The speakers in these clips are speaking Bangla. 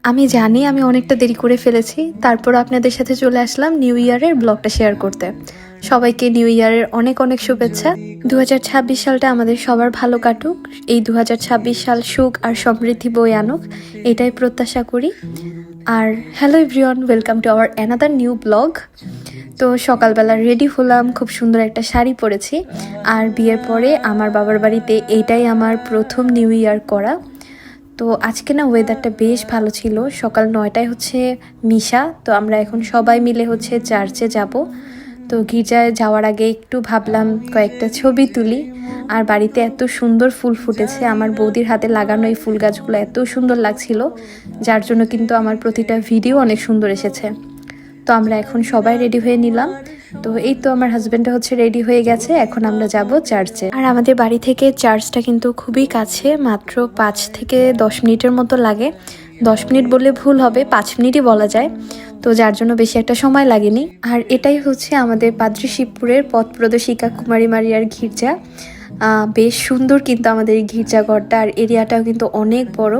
আমি জানি আমি অনেকটা দেরি করে ফেলেছি, তারপর আপনাদের সাথে চলে আসলাম নিউ ইয়ারের ব্লগটা শেয়ার করতে। সবাইকে নিউ ইয়ারের অনেক অনেক শুভেচ্ছা। 2026 সালটা আমাদের সবার ভালো কাটুক, এই 2026 সাল সুখ আর সমৃদ্ধি বয়ে আনুক, এটাই প্রত্যাশা করি। আর hello everyone, welcome to our another new blog. তো সকালবেলা রেডি হলাম, খুব সুন্দর একটা শাড়ি পরেছি। আর বিয়ের পরে আমার বাবার বাড়িতে এইটাই আমার প্রথম নিউ ইয়ার করা। তো আজকে না ওয়েদারটা বেশ ভালো ছিল। সকাল 9টায় হচ্ছে মিশা, তো আমরা এখন সবাই মিলে হচ্ছে চার্চে যাব। তো গির্জায় যাওয়ার আগে একটু ভাবলাম কয়েকটা ছবি তুলি। আর বাড়িতে এত সুন্দর ফুল ফুটেছে, আমার বৌদির হাতে লাগানো এই ফুল গাছগুলো এত সুন্দর লাগছিল, যার জন্য কিন্তু আমার প্রতিটা ভিডিও অনেক সুন্দর এসেছে। তো আমরা এখন সবাই রেডি হয়ে নিলাম। তো এই তো আমার হাজব্যান্ডটা হচ্ছে রেডি হয়ে গেছে, এখন আমরা যাব চার্চে। আর আমাদের বাড়ি থেকে চার্চটা কিন্তু খুবই কাছে, মাত্র 5 থেকে 10 মিনিটের মতো লাগে। 10 মিনিট বললে ভুল হবে, 5 মিনিটই বলা যায়। তো যার জন্য বেশি একটা সময় লাগেনি। আর এটাই হচ্ছে আমাদের পাদ্রী শিবপুরের পথ প্রদর্শিকা কুমারী মারিয়ার গির্জা। বেশ সুন্দর কিন্তু আমাদের এই গির্জাঘরটা, আর এরিয়াটাও কিন্তু অনেক বড়।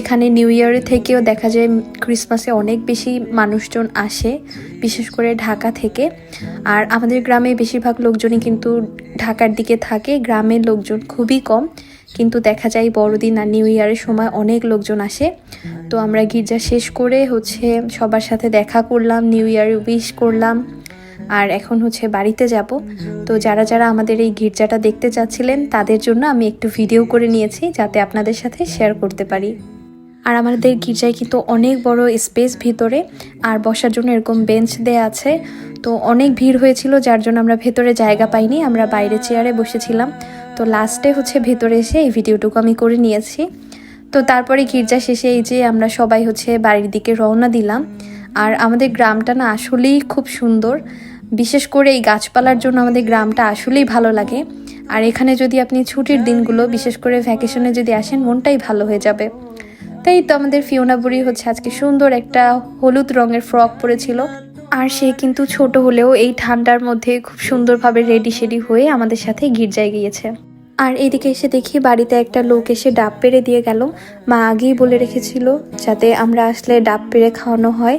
এখানে নিউ ইয়ারের থেকেও দেখা যায় ক্রিসমাসে অনেক বেশি মানুষজন আসে, বিশেষ করে ঢাকা থেকে। আর আমাদের গ্রামে বেশিরভাগ লোকজনই কিন্তু ঢাকার দিকে থাকে, গ্রামের লোকজন খুবই কম। কিন্তু দেখা যায় বড়দিন আর নিউ ইয়ারের সময় অনেক লোকজন আসে। তো আমরা গির্জা শেষ করে হচ্ছে সবার সাথে দেখা করলাম, নিউ ইয়ার উইশ করলাম। আর এখন হচ্ছে বাড়িতে যাব। তো যারা যারা আমাদের এই গির্জাটা দেখতে চাচ্ছিলেন তাদের জন্য আমি একটু ভিডিও করে নিয়েছি, যাতে আপনাদের সাথে শেয়ার করতে পারি। আর আমাদের গির্জায় কিন্তু অনেক বড় স্পেস ভিতরে, আর বসার জন্য এরকম বেঞ্চ দেয়া আছে। তো অনেক ভিড় হয়েছিল, যার জন্য আমরা ভেতরে জায়গা পাইনি, আমরা বাইরে চেয়ারে বসেছিলাম। তো লাস্টে হচ্ছে ভেতরে এসে এই ভিডিওটুকু আমি করে নিয়েছি। তো তারপরে গির্জা শেষে এই যে আমরা সবাই হচ্ছে বাড়ির দিকে রওনা দিলাম। আর আমাদের গ্রামটা না আসলেই খুব সুন্দর, বিশেষ করে এই গাছপালার জন্য আমাদের গ্রামটা আসলেই ভালো লাগে। আর এখানে যদি আপনি ছুটির দিনগুলো বিশেষ করে ভ্যাকেশনে যদি আসেন, মনটাই ভালো হয়ে যাবে। তাই তো আমাদের ফিওনা বুড়ি হচ্ছে আজকে সুন্দর একটা হলুদ রঙের ফ্রক পরেছিল। আর সে কিন্তু ছোট হলেও এই ঠান্ডার মধ্যে খুব সুন্দরভাবে রেডি শেডি হয়ে আমাদের সাথে গির্জায় গিয়েছে। আর এদিকে এসে দেখি বাড়িতে একটা লোক এসে ডাব পেড়ে দিয়ে গেল। মা আগেই বলে রেখেছিল যাতে আমরা আসলে ডাব পেড়ে খাওয়ানো হয়।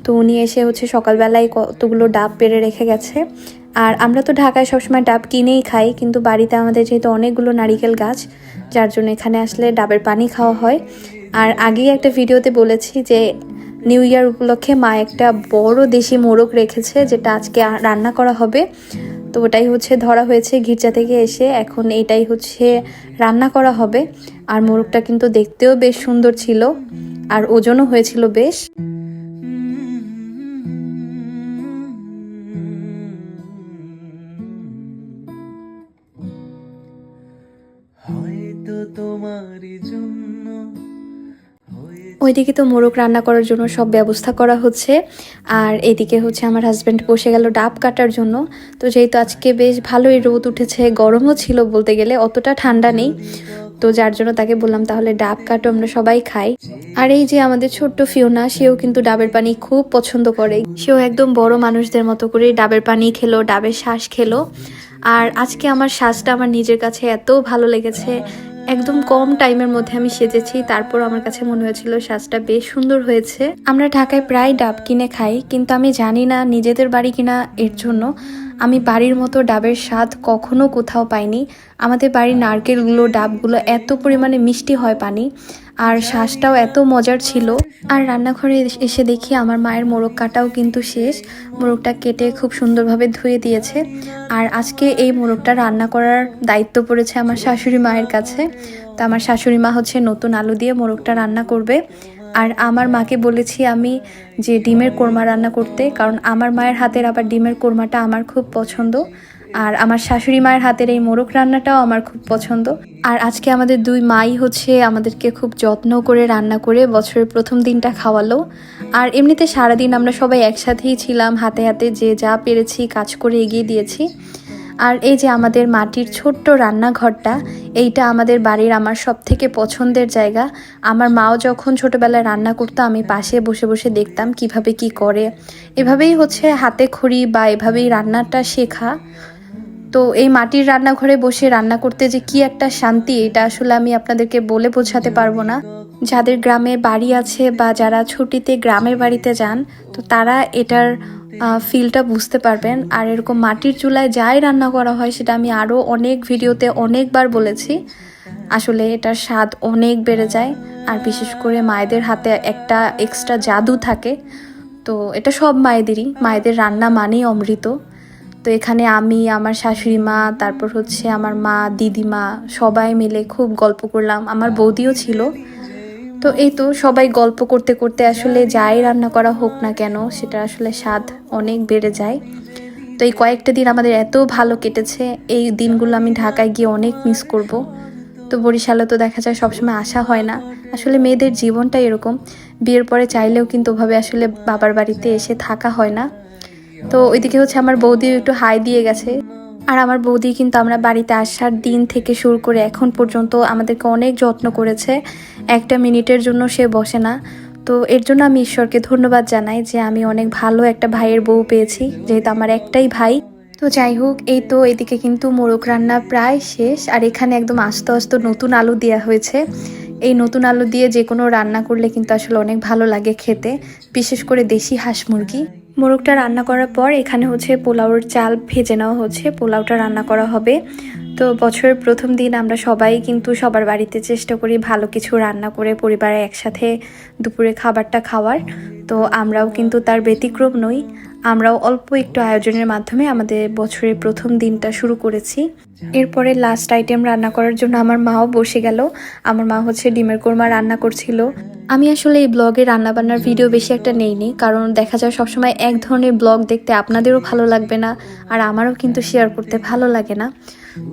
তো উনি এসে হচ্ছে সকালবেলায় কতগুলো ডাব পেড়ে রেখে গেছে। আর আমরা তো ঢাকায় সবসময় ডাব কিনেই খাই, কিন্তু বাড়িতে আমাদের যেহেতু অনেকগুলো নারিকেল গাছ, যার জন্য এখানে আসলে ডাবের পানি খাওয়া হয়। আর আগেই একটা ভিডিওতে বলেছি যে নিউ ইয়ার উপলক্ষে মা একটা বড় দেশি মোরগ রেখেছে, যেটা আজকে রান্না করা হবে। তো ওটাই হচ্ছে ধরা হয়েছে গির্জা থেকে এসে, এখন এটাই হচ্ছে রান্না করা হবে। আর মোরগটা কিন্তু দেখতেও বেশ সুন্দর ছিল, আর ওজনও হয়েছিল বেশ। হয়তো তোমারই জন্য ওইদিকে তো মোরগ রান্না করার জন্য সব ব্যবস্থা করা হচ্ছে। আর এদিকে হচ্ছে আমার হাজব্যান্ড বসে গেল ডাব কাটার জন্য। তো যেহেতু আজকে বেশ ভালোই রোদ উঠেছে, গরমও ছিল বলতে গেলে, অতটা ঠান্ডা নেই। তো যার জন্য তাকে বললাম তাহলে ডাব কাটো, আমরা সবাই খাই। আর এই যে আমাদের ছোট্ট ফিওনা, সেও কিন্তু ডাবের পানি খুব পছন্দ করে। সেও একদম বড় মানুষদের মতো করে ডাবের পানি খেলো, ডাবের শ্বাস খেলো। আর আজকে আমার শ্বাসটা আমার নিজের কাছে এত ভালো লেগেছে। একদম কম টাইমের মধ্যে আমি সেজেছি, তারপর আমার কাছে মনে হয়েছিল শ্বাসটা বেশ সুন্দর হয়েছে। আমরা ঢাকায় প্রায় ডাব কিনে খাই, কিন্তু আমি জানি না নিজেদের বাড়ি কিনা, এর জন্য আমি বাড়ির মতো ডাবের স্বাদ কখনো কোথাও পাইনি। আমাদের বাড়ির নারকেলগুলো, ডাবগুলো এত পরিমাণে মিষ্টি হয় পানি, আর শ্বাসটাও এত মজার ছিল। আর রান্নাঘরে এসে দেখি আমার মায়ের মোরগ কাটাও কিন্তু শেষ। মোরগটা কেটে খুব সুন্দরভাবে ধুয়ে দিয়েছে। আর আজকে এই মোরগটা রান্না করার দায়িত্ব পড়েছে আমার শাশুড়ি মায়ের কাছে। তো আমার শাশুড়ি মা হচ্ছে নতুন আলু দিয়ে মোরগটা রান্না করবে। আর আমার মাকে বলেছি আমি যে ডিমের কোরমা রান্না করতে, কারণ আমার মায়ের হাতের আবার ডিমের কোরমাটা আমার খুব পছন্দ। আর আমার শাশুড়ি মায়ের হাতের এই মোরগ রান্নাটাও আমার খুব পছন্দ। আর আজকে আমাদের দুই মাই হচ্ছে আমাদেরকে খুব যত্ন করে রান্না করে বছরের প্রথম দিনটা খাওয়ালো। আর এমনিতে সারাদিন আমরা সবাই একসাথেই ছিলাম, হাতে হাতে যে যা পেরেছি কাজ করে এগিয়ে দিয়েছি। আর এই যে আমাদের মাটির ছোট্ট রান্নাঘরটা, এইটা আমাদের বাড়ির আমার সব থেকে পছন্দের জায়গা। আমার মাও যখন ছোটবেলায় রান্না করতো, আমি পাশে বসে বসে দেখতাম কিভাবে কি করে। এভাবেই হচ্ছে হাতে খড়ি বা এভাবেই রান্নাটা শেখা। তো এই মাটির রান্নাঘরে বসে রান্না করতে যে কি একটা শান্তি, এটা আসলে আমি আপনাদেরকে বলে বোঝাতে পারবো না। যাদের গ্রামে বাড়ি আছে বা যারা ছুটিতে গ্রামের বাড়িতে যান, তো তারা এটার ফিলটা বুঝতে পারবেন। আর এরকম মাটির চুলায় যাই রান্না করা হয় সেটা আমি আরও অনেক ভিডিওতে অনেকবার বলেছি, আসলে এটার স্বাদ অনেক বেড়ে যায়। আর বিশেষ করে মায়েদের হাতে একটা এক্সট্রা জাদু থাকে। তো এটা সব মায়েদের রান্না মানেই অমৃত। তো এখানে আমি, আমার শাশুড়ি মা, তারপর হচ্ছে আমার মা, দিদিমা সবাই মিলে খুব গল্প করলাম, আমার বৌদিও ছিল। তো এই তো সবাই গল্প করতে করতে আসলে যাই রান্না করা হোক না কেন সেটা আসলে স্বাদ অনেক বেড়ে যায়। তো এই কয়েকটা দিন আমাদের এত ভালো কেটেছে, এই দিনগুলো আমি ঢাকায় গিয়ে অনেক মিস করব। তো বরিশালে তো দেখা যায় সবসময় আসা হয় না, আসলে মেয়েদের জীবনটা এরকম, বিয়ের পরে চাইলেও কিন্তু ওভাবে আসলে বাবার বাড়িতে এসে থাকা হয় না। তো ওইদিকে হচ্ছে আমার বৌদিও একটু হাই দিয়ে গেছে। আর আমার বৌদি কিন্তু আমরা বাড়িতে আসার দিন থেকে শুরু করে এখন পর্যন্ত আমাদেরকে অনেক যত্ন করেছে, একটা মিনিটের জন্য সে বসে না। তো এর জন্য আমি ঈশ্বরকে ধন্যবাদ জানাই যে আমি অনেক ভালো একটা ভাইয়ের বউ পেয়েছি, যেহেতু আমার একটাই ভাই। তো যাই হোক, এই তো এদিকে কিন্তু মোরগ রান্না প্রায় শেষ। আর এখানে একদম আস্তে আস্তে নতুন আলু দেওয়া হয়েছে। এই নতুন আলু দিয়ে যে কোনো রান্না করলে কিন্তু আসলে অনেক ভালো লাগে খেতে, বিশেষ করে দেশি হাঁস মুরগি। মোরগটা রান্না করার পর এখানে হচ্ছে পোলাওর চাল ভেজে নেওয়া হচ্ছে, পোলাওটা রান্না করা হবে। তো বছরের প্রথম দিন আমরা সবাই কিন্তু সবার বাড়িতে চেষ্টা করি ভালো কিছু রান্না করে পরিবারে একসাথে দুপুরে খাবারটা খাওয়ার। তো আমরাও কিন্তু তার ব্যতিক্রম নই, আমরাও অল্প একটু আয়োজনের মাধ্যমে আমাদের বছরের প্রথম দিনটা শুরু করেছি। এরপরে লাস্ট আইটেম রান্না করার জন্য আমার মাও বসে গেল। আমার মা হচ্ছে ডিমের কোরমা রান্না করছিল। আমি আসলে এই ব্লগে রান্নাবান্নার ভিডিও বেশি একটা নেইনি, কারণ দেখা যায় সবসময় এক ধরনের ব্লগ দেখতে আপনাদেরও ভালো লাগবে না, আর আমারও কিন্তু শেয়ার করতে ভালো লাগে না।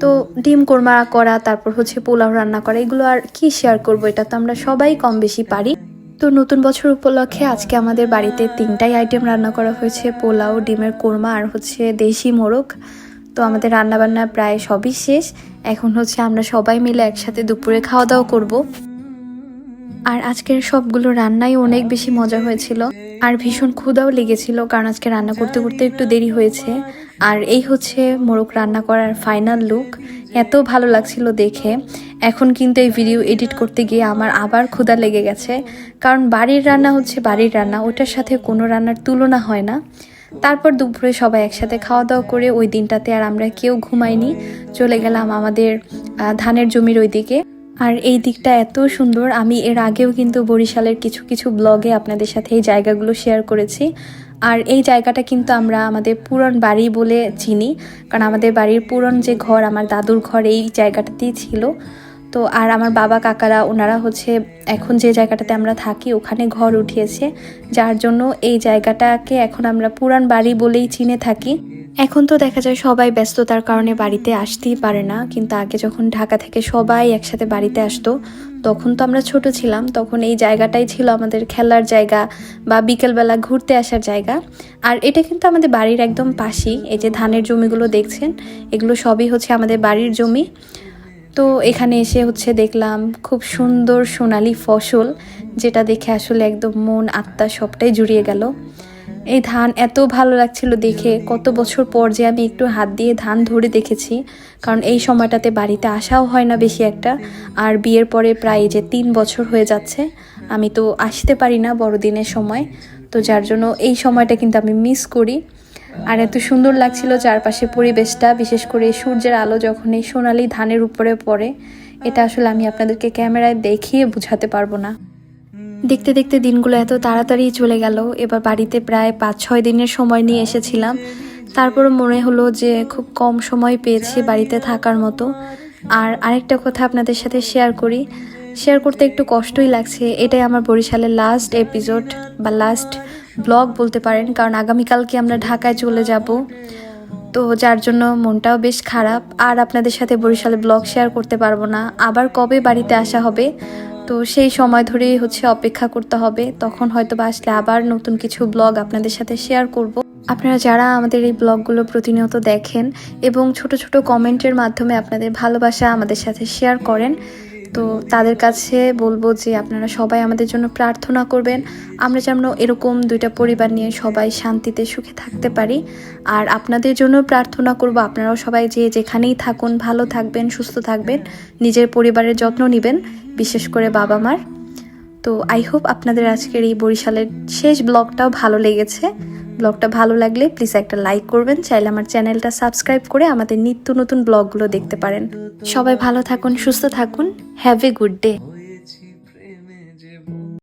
তো ডিম কোরমা করা, তারপর হচ্ছে পোলাও রান্না করা, এগুলো আর কি শেয়ার করব, এটা তো আমরা সবাই কম বেশি পারি। তো নতুন বছর উপলক্ষে আজকে আমাদের বাড়িতে 3টাই আইটেম রান্না করা হয়েছে, পোলাও, ডিমের কোরমা আর হচ্ছে দেশি মোরগ। তো আমাদের রান্নাবান্না প্রায় সবই শেষ, এখন হচ্ছে আমরা সবাই মিলে একসাথে দুপুরে খাওয়া দাওয়া করব। আর আজকের সবগুলো রান্নাই অনেক বেশি মজা হয়েছিল, আর ভীষণ ক্ষুধাও লেগেছিল, কারণ আজকে রান্না করতে করতে একটু দেরি হয়েছে। আর এই হচ্ছে মোরগ রান্না করার ফাইনাল লুক, এত ভালো লাগছিল দেখে। এখন কিন্তু এই ভিডিও এডিট করতে গিয়ে আমার আবার ক্ষুধা লেগে গেছে, কারণ বাড়ির রান্না হচ্ছে বাড়ির রান্না, ওটার সাথে কোনো রান্নার তুলনা হয় না। তারপর দুপুরে সবাই একসাথে খাওয়া দাওয়া করে ওই দিনটাতে আর আমরা কেউ ঘুমাইনি, চলে গেলাম আমাদের ধানের জমির ওই দিকে। আর এই দিকটা এত সুন্দর, আমি এর আগেও কিন্তু বরিশালের কিছু কিছু ব্লগে আপনাদের সাথে এই জায়গাগুলো শেয়ার করেছি। আর এই জায়গাটা কিন্তু আমরা আমাদের পুরন বাড়ি বলে চিনি, কারণ আমাদের বাড়ির পুরন যে ঘর, আমার দাদুর ঘর এই জায়গাটাতেই ছিল। তো আর আমার বাবা কাকারা ওনারা হচ্ছে এখন যে জায়গাটাতে আমরা থাকি ওখানে ঘর উঠিয়েছে, যার জন্য এই জায়গাটাকে এখন আমরা পুরান বাড়ি বলেই চিনে থাকি। এখন তো দেখা যায় সবাই ব্যস্ততার কারণে বাড়িতে আসতেই পারে না, কিন্তু আগে যখন ঢাকা থেকে সবাই একসাথে বাড়িতে আসতো, তখন তো আমরা ছোট ছিলাম, তখন এই জায়গাটাই ছিল আমাদের খেলার জায়গা বা বিকেলবেলা ঘুরতে আসার জায়গা। আর এটা কিন্তু আমাদের বাড়ির একদম পাশেই, এই যে ধানের জমিগুলো দেখছেন, এগুলো সবই হচ্ছে আমাদের বাড়ির জমি। তো এখানে এসে হচ্ছে দেখলাম খুব সুন্দর সোনালি ফসল, যেটা দেখে আসলে একদম মন আত্মা সবটাই জুড়িয়ে গেল। এই ধান এত ভালো লাগছিল দেখে, কত বছর পর যে আমি একটু হাত দিয়ে ধান ধরে দেখেছি, কারণ এই সময়টাতে বাড়িতে আসাও হয় না বেশি একটা। আর বিয়ের পরে প্রায় যে 3 বছর হয়ে যাচ্ছে আমি তো আসতে পারি না বড়দিনের সময়, তো যার জন্য এই সময়টা কিন্তু আমি মিস করি। আর এত সুন্দর লাগছিল চারপাশে পরিবেশটা, বিশেষ করে সূর্যের আলো যখন এই সোনালি ধানের উপরে পড়ে, এটা আসলে আমি আপনাদেরকে ক্যামেরায় দেখিয়ে বোঝাতে পারবো না। দেখতে দেখতে দিনগুলো এত তাড়াতাড়ি চলে গেল। এবার বাড়িতে প্রায় 5-6 দিনের সময় নিয়ে এসেছিলাম, তারপরও মনে হলো যে খুব কম সময় পেয়েছি বাড়িতে থাকার মতো। আর আরেকটা কথা আপনাদের সাথে শেয়ার করতে একটু কষ্টই লাগছে, এটাই আমার বরিশালের লাস্ট এপিসোড বা লাস্ট ব্লগ বলতে পারেন, কারণ আগামীকালকে আমরা ঢাকায় চলে যাব। তো যার জন্য মনটাও বেশ খারাপ, আর আপনাদের সাথে বরিশালের ব্লগ শেয়ার করতে পারবো না। আবার কবে বাড়িতে আসা হবে, তো সেই সময় ধরেই হচ্ছে অপেক্ষা করতে হবে, তখন হয়তো বা আসলে আবার নতুন কিছু ব্লগ আপনাদের সাথে শেয়ার করব। আপনারা যারা আমাদের এই ব্লগগুলো প্রতিনিয়ত দেখেন এবং ছোট ছোট কমেন্টের মাধ্যমে আপনাদের ভালোবাসা আমাদের সাথে শেয়ার করেন, তো তাদের কাছে বলবো যে আপনারা সবাই আমাদের জন্য প্রার্থনা করবেন, আমরা যেন এরকম দুইটা পরিবার নিয়ে সবাই শান্তিতে সুখে থাকতে পারি। আর আপনাদের জন্য প্রার্থনা করব, আপনারাও সবাই যে যেখানেই থাকুন ভালো থাকবেন, সুস্থ থাকবেন, নিজের পরিবারের যত্ন নেবেন, বিশেষ করে বাবা মার। তো আই হোপ আপনাদের আজকের এই বরিশালের শেষ ব্লগটাও ভালো লেগেছে। ব্লগটা ভালো লাগলে প্লিজ একটা লাইক করবেন, চাইলে আমার চ্যানেলটা সাবস্ক্রাইব করে আমাদের নিত্য নতুন ব্লগগুলো দেখতে পারেন। সবাই ভালো থাকুন, সুস্থ থাকুন। Have a good day.